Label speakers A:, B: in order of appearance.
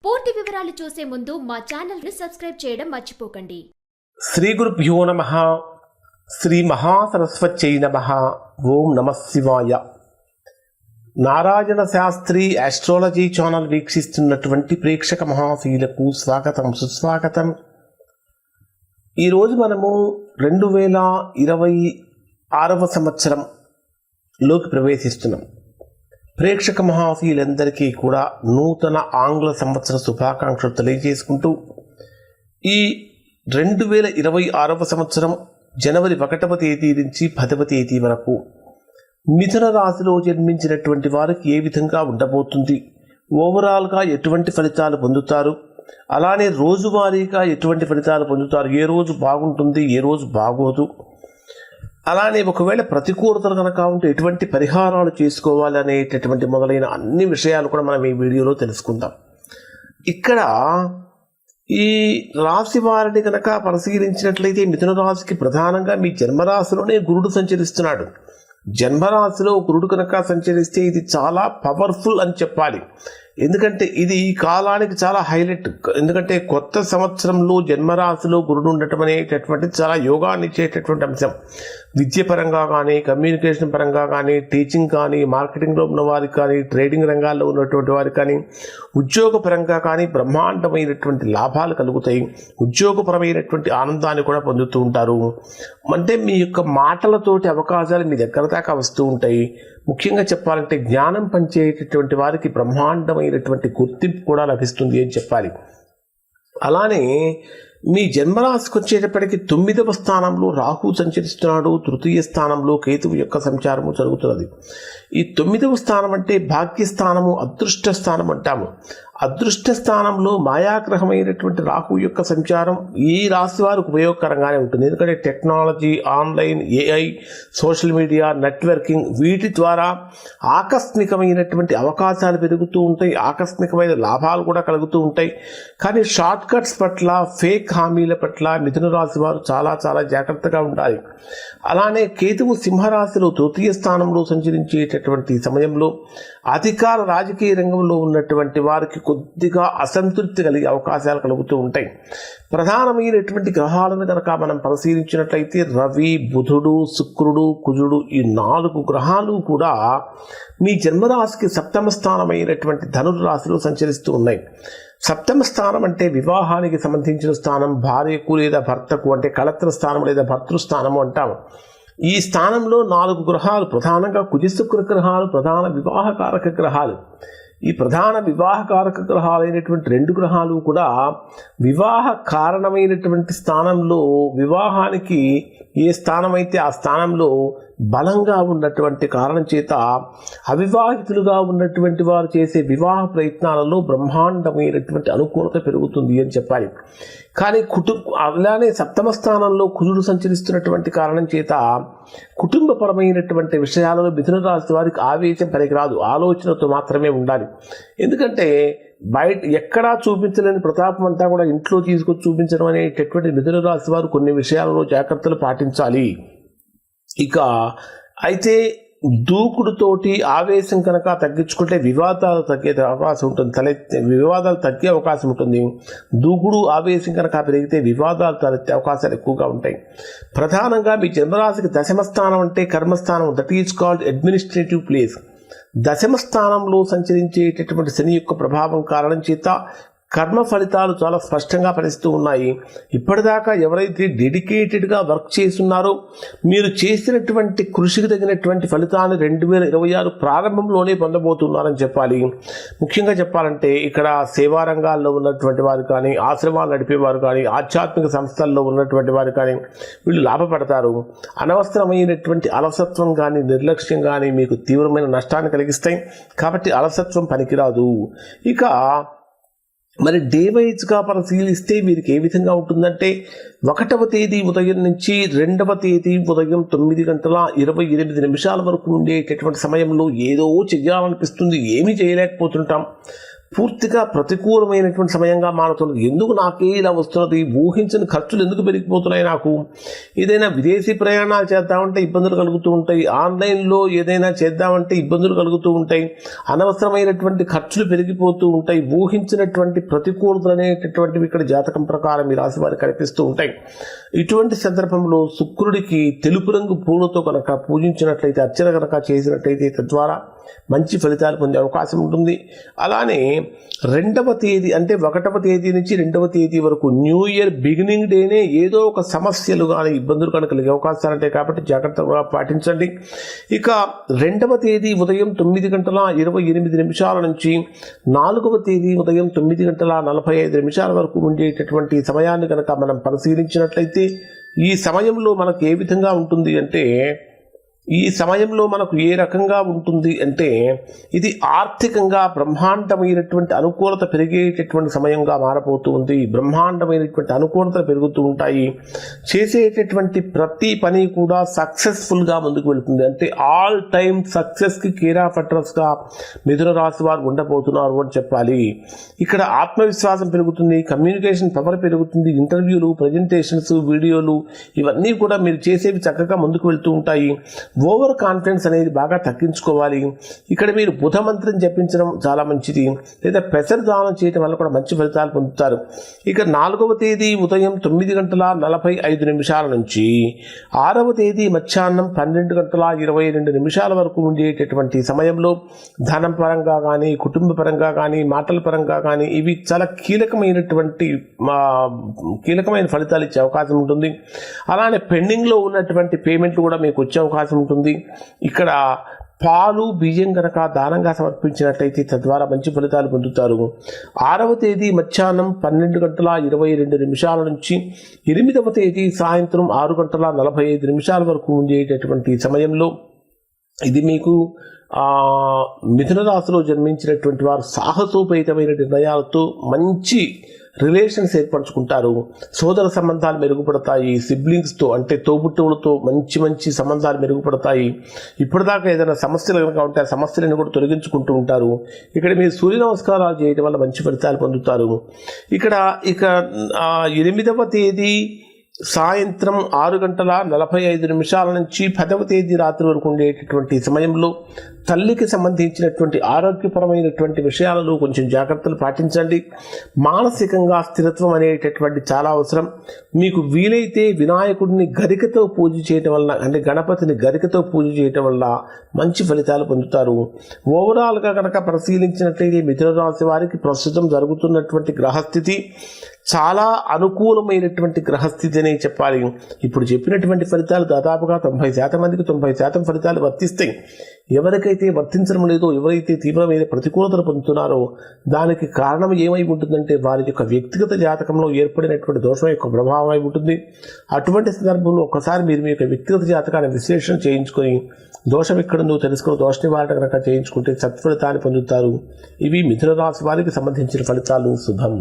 A: పూర్తి వివరాలు చూసే ముందు మా ఛానల్ ని సబ్స్క్రైబ్ చేయడం మర్చిపోకండి.
B: శ్రీ గురుభ్యో నమః. శ్రీ మహాసరస్వత్యై నమః. ఓం నమః శివాయ. నారాయణ శాస్త్రి ఆస్ట్రాలజీ ఛానల్ వీక్షిస్తున్నటువంటి ప్రేక్షక మహాశీలకు స్వాగతం, సుస్వాగతం. ఈరోజు మనము 2026వ సంవత్సరంలోకి ప్రవేశిస్తున్నాం. ప్రేక్షక మహాశీలందరికీ కూడా నూతన ఆంగ్ల సంవత్సర శుభాకాంక్షలు తెలియజేసుకుంటూ ఈ 2026వ సంవత్సరం జనవరి 1వ తేదీ నుంచి 10వ తేదీ వరకు మిథున రాశిలో జన్మించినటువంటి వారికి ఏ విధంగా ఉండబోతుంది, ఓవరాల్గా ఎటువంటి ఫలితాలు పొందుతారు, అలానే రోజువారీగా ఎటువంటి ఫలితాలు పొందుతారు, ఏ రోజు బాగుంటుంది ఏ రోజు బాగోదు, అలానే ఒకవేళ ప్రతికూలతలు కనుక ఉంటే ఎటువంటి పరిహారాలు చేసుకోవాలి అనేటటువంటి మొదలైన అన్ని విషయాలు కూడా మనం ఈ వీడియోలో తెలుసుకుందాం. ఇక్కడ ఈ రాశి వారిని కనుక పరిశీలించినట్లయితే మిథున రాశికి ప్రధానంగా మీ జన్మరాశిలోనే గురుడు సంచరిస్తున్నాడు. జన్మరాశిలో గురుడు కనుక సంచరిస్తే ఇది చాలా పవర్ఫుల్ అని చెప్పాలి. ఎందుకంటే ఇది ఈ కాలానికి చాలా హైలైట్. ఎందుకంటే కొత్త సంవత్సరంలో జన్మరాశిలో గురుడు ఉండటం అనేటటువంటి చాలా యోగాన్ని ఇచ్చేటటువంటి అంశం. విద్య పరంగా కానీ, కమ్యూనికేషన్ పరంగా కానీ, టీచింగ్ కానీ, మార్కెటింగ్లో ఉన్న వారికి కానీ, ట్రేడింగ్ రంగాల్లో ఉన్నటువంటి వారికి కానీ, ఉద్యోగ పరంగా కానీ బ్రహ్మాండమైనటువంటి లాభాలు కలుగుతాయి. ఉద్యోగపరమైనటువంటి ఆనందాన్ని కూడా పొందుతూ ఉంటారు. అంటే మీ యొక్క మాటలతోటి అవకాశాలు మీ దగ్గర దాకా వస్తూ ఉంటాయి. ముఖ్యంగా చెప్పాలంటే జ్ఞానం పంచేటటువంటి వారికి బ్రహ్మాండమైనటువంటి గుర్తింపు కూడా లభిస్తుంది అని చెప్పాలి. అలానే మీ జన్మరాశికి వచ్చేటప్పటికి 9వ స్థానంలో రాహు సంచరిస్తున్నాడు. తృతీయ స్థానంలో కేతువు యొక్క సంచారము జరుగుతున్నది. ఈ 9వ స్థానం అంటే భాగ్యస్థానము, అదృష్ట స్థానం అంటాము. అదృష్ట స్థానంలో మాయాగ్రహమైనటువంటి రాహు యొక్క సంచారం ఈ రాశి వారికి ఉపయోగకరంగానే ఉంటుంది. ఎందుకంటే technology, online, AI, social media, networking వీటి ద్వారా ఆకస్మికమైనటువంటి అవకాశాలు పెరుగుతూ ఉంటాయి. ఆకస్మికమైన లాభాలు కూడా కలుగుతూ ఉంటాయి. కానీ షార్ట్ కట్స్ పట్ల, ఫేక్ హామీల పట్ల మిథున రాశి వారు చాలా చాలా జాగ్రత్తగా ఉండాలి. అలానే కేతువు సింహరాశిలో తృతీయ స్థానంలో సంచరించేటటువంటి సమయంలో అధికార రాజకీయ రంగంలో ఉన్నటువంటి వారికి కొద్దిగా అసంతృప్తి కలిగే అవకాశాలు కలుగుతూ ఉంటాయి. ప్రధానమైనటువంటి గ్రహాలను కనుక మనం పరిశీలించినట్లయితే రవి, బుధుడు, శుక్రుడు, కుజుడు ఈ 4 గ్రహాలు కూడా మీ జన్మరాశికి 7వ స్థానమైనటువంటి ధనుర్రాశిలో సంచరిస్తూ ఉన్నాయి. 7వ స్థానం అంటే వివాహానికి సంబంధించిన స్థానం, భార్యకు లేదా భర్తకు అంటే కళత్ర స్థానం లేదా భర్తృస్థానము అంటాము. ఈ స్థానంలో 4 గ్రహాలు, ప్రధానంగా కుజ శుక్ర గ్రహాలు ప్రధాన వివాహకారక గ్రహాలు. ఈ ప్రధాన వివాహకారక గ్రహాలైనటువంటి 2 గ్రహాలు కూడా వివాహ కారణమైనటువంటి స్థానంలో, వివాహానికి ఏ స్థానం అయితే ఆ స్థానంలో బలంగా ఉన్నటువంటి కారణం చేత అవివాహితులుగా ఉన్నటువంటి వారు చేసే వివాహ ప్రయత్నాలలో బ్రహ్మాండమైనటువంటి అనుకూలత పెరుగుతుంది అని చెప్పాలి. కానీ అలానే 7వ స్థానంలో కుజుడు సంచరిస్తున్నటువంటి కారణం చేత కుటుంబపరమైనటువంటి విషయాలలో మిథున రాశి వారికి ఆవేశం పనికిరాదు, ఆలోచనతో మాత్రమే ఉండాలి. ఎందుకంటే బయట ఎక్కడా చూపించలేని ప్రతాపం అంతా కూడా ఇంట్లో తీసుకొచ్చి చూపించడం అనేటటువంటి మిథున రాశి వారు కొన్ని విషయాలలో జాగ్రత్తలు పాటించాలి. ఇక అయితే దూకుడుతోటి ఆవేశం కనుక తగ్గించుకుంటే వివాదాలు తగ్గే అవకాశం ఉంటుంది. వివాదాలు తగ్గే అవకాశం ఉంటుంది. దూకుడు ఆవేశం కనుక పెరిగితే వివాదాలు తలెత్తే అవకాశాలు ఎక్కువగా ఉంటాయి. ప్రధానంగా మీ జన్మరాశికి 10వ స్థానం అంటే కర్మస్థానం, that is called administrative place. 10వ స్థానంలో సంచరించేటటువంటి శని యొక్క ప్రభావం కారణం చేత కర్మ ఫలితాలు చాలా స్పష్టంగా ఫలిస్తూ ఉన్నాయి. ఇప్పటిదాకా ఎవరైతే డెడికేటెడ్గా వర్క్ చేస్తున్నారో మీరు చేసినటువంటి కృషికి తగినటువంటి ఫలితాన్ని 2026 ప్రారంభంలోనే పొందబోతున్నారని చెప్పాలి. ముఖ్యంగా చెప్పాలంటే ఇక్కడ సేవా రంగాల్లో ఉన్నటువంటి వారు కానీ, ఆశ్రమాలు నడిపేవారు కానీ, ఆధ్యాత్మిక సంస్థల్లో ఉన్నటువంటి వారు కానీ వీళ్ళు లాభపడతారు. అనవసరమైనటువంటి అలసత్వం కానీ, నిర్లక్ష్యం కానీ మీకు తీవ్రమైన నష్టాన్ని కలిగిస్తాయి. కాబట్టి అలసత్వం పనికిరాదు. ఇక మరి డే వైజ్గా పరిశీలిస్తే వీరికి ఏ విధంగా ఉంటుందంటే 1వ తేదీ ఉదయం నుంచి 2వ తేదీ ఉదయం 9:28 వరకు ఉండేటటువంటి సమయంలో ఏదో చెయ్యాలనిపిస్తుంది, ఏమీ చేయలేకపోతుంటాం. పూర్తిగా ప్రతికూలమైనటువంటి సమయంగా మారుతున్నది. ఎందుకు నాకే ఇలా వస్తున్నది, ఊహించని ఖర్చులు ఎందుకు పెరిగిపోతున్నాయి, నాకు ఏదైనా విదేశీ ప్రయాణాలు చేద్దామంటే ఇబ్బందులు కలుగుతూ ఉంటాయి, ఆన్లైన్లో ఏదైనా చేద్దామంటే ఇబ్బందులు కలుగుతూ ఉంటాయి, అనవసరమైనటువంటి ఖర్చులు పెరిగిపోతూ ఉంటాయి, ఊహించినటువంటి ప్రతికూలతలు అనేటటువంటివి ఇక్కడ జాతకం ప్రకారం ఈ రాశి వారికి కనిపిస్తూ ఉంటాయి. ఇటువంటి సందర్భంలో శుక్రుడికి తెలుపు రంగు పూలతో కనుక పూజించినట్లయితే, అర్చన కనుక చేసినట్లయితే తద్వారా మంచి ఫలితాలు పొందే అవకాశం ఉంటుంది. అలానే 2వ తేదీ అంటే 1వ తేదీ నుంచి 2వ తేదీ వరకు న్యూ ఇయర్ బిగినింగ్ డేనే ఏదో ఒక సమస్యలు కానీ ఇబ్బందులు కానీ కలిగే అవకాశాలు ఉంటాయి, కాబట్టి జాగ్రత్తగా పాటించండి. ఇక 2వ తేదీ ఉదయం 9:28 నుంచి 4వ తేదీ ఉదయం 9:45 వరకు ఉండేటటువంటి సమయాన్ని కనుక మనం పరిశీలించినట్లయితే ఈ సమయంలో మనకు ఏ విధంగా ఉంటుంది అంటే, ఈ సమయంలో మనకు ఏ రకంగా ఉంటుంది అంటే, ఇది ఆర్థికంగా బ్రహ్మాండమైనటువంటి అనుకూలత పెరిగేటటువంటి సమయంగా మారబోతూ ఉంది. బ్రహ్మాండమైనటువంటి అనుకూలతలు పెరుగుతూ ఉంటాయి. చేసేటటువంటి ప్రతి పని కూడా సక్సెస్ఫుల్గా ముందుకు వెళ్తుంది. అంటే ఆల్ టైమ్ సక్సెస్కి కేర్ ఆఫ్ అడ్రస్గా మిథున రాశి వారు ఉండబోతున్నారు అని చెప్పాలి. ఇక్కడ ఆత్మవిశ్వాసం పెరుగుతుంది, కమ్యూనికేషన్ పవర్ పెరుగుతుంది, ఇంటర్వ్యూలు, ప్రజెంటేషన్స్, వీడియోలు ఇవన్నీ కూడా మీరు చేసేవి చక్కగా ముందుకు వెళ్తూ ఉంటాయి. ఓవర్ కాన్ఫిడెన్స్ అనేది బాగా తగ్గించుకోవాలి. ఇక్కడ మీరు బుధ మంత్రం జపించడం చాలా మంచిది, లేదా పెసర దానం చేయడం వల్ల కూడా మంచి ఫలితాలు పొందుతారు. ఇక 4వ తేదీ ఉదయం 9:45 నుంచి 6వ తేదీ మధ్యాహ్నం 12:22 వరకు ఉండేటటువంటి సమయంలో ధనం పరంగా కానీ, కుటుంబ పరంగా కానీ, మాటల పరంగా కానీ ఇవి చాలా కీలకమైన ఫలితాలు ఇచ్చే అవకాశం ఉంటుంది. అలానే పెండింగ్లో ఉన్నటువంటి పేమెంట్లు కూడా మీకు వచ్చే అవకాశం ఉంటుంది. ఇక్కడ పాలు, బియ్యం కనుక దానంగా సమర్పించినట్లయితే తద్వారా మంచి ఫలితాలు పొందుతారు. 6వ తేదీ మధ్యాహ్నం 12:22 నుంచి 8వ తేదీ సాయంత్రం 6:45 వరకు ఉండేటటువంటి సమయంలో ఇది మీకు మిథున రాశిలో జన్మించినటువంటి వారు సాహసోపేతమైన నిర్ణయాలతో మంచి రిలేషన్స్ ఏర్పరచుకుంటారు. సోదర సంబంధాలు మెరుగుపడతాయి. సిబ్లింగ్స్తో అంటే తోబుట్టువులతో మంచి సంబంధాలు మెరుగుపడతాయి. ఇప్పటిదాకా ఏదైనా సమస్యలు కనుక ఉంటే ఆ సమస్యలను కూడా తొలగించుకుంటూ ఉంటారు. ఇక్కడ మీరు సూర్య నమస్కారాలు చేయడం వల్ల మంచి ఫలితాలు పొందుతారు. ఇక 8వ తేదీ సాయంత్రం 6:45 నుంచి 10వ తేదీ రాత్రి వరకు ఉండేటటువంటి సమయంలో తల్లికి సంబంధించినటువంటి ఆరోగ్యపరమైనటువంటి విషయాలలో కొంచెం జాగ్రత్తలు పాటించండి. మానసికంగా స్థిరత్వం అనేటటువంటి చాలా అవసరం. మీకు వీలైతే వినాయకుడిని గరికతో పూజ చేయటం వల్ల, అంటే గణపతిని గరికతో పూజ చేయటం వల్ల మంచి ఫలితాలు పొందుతారు. ఓవరాల్గా కనుక పరిశీలించినట్లయితే మిథున రాశి వారికి ప్రస్తుతం జరుగుతున్నటువంటి గ్రహస్థితి చాలా అనుకూలమైనటువంటి గ్రహస్థితి అనే చెప్పాలి. ఇప్పుడు చెప్పినటువంటి ఫలితాలు దాదాపుగా 90% మందికి 90% ఫలితాలు వర్తిస్తాయి. ఎవరికైతే వర్తించడం లేదో, ఎవరైతే తీవ్రమైన ప్రతికూలతలు పొందుతున్నారో దానికి కారణం ఏమై ఉంటుందంటే వారి యొక్క వ్యక్తిగత జాతకంలో ఏర్పడినటువంటి దోషం యొక్క ప్రభావం అయి ఉంటుంది. అటువంటి సందర్భంలో ఒకసారి మీరు మీ యొక్క వ్యక్తిగత జాతకాన్ని విశ్లేషణ చేయించుకొని దోషం ఎక్కడుందో తెలుసుకుని దోష నివారణ కనుక చేయించుకుంటే సత్ఫలితాన్ని పొందుతారు. ఇవి మిథున రాశి వారికి సంబంధించిన ఫలితాలు. శుభం.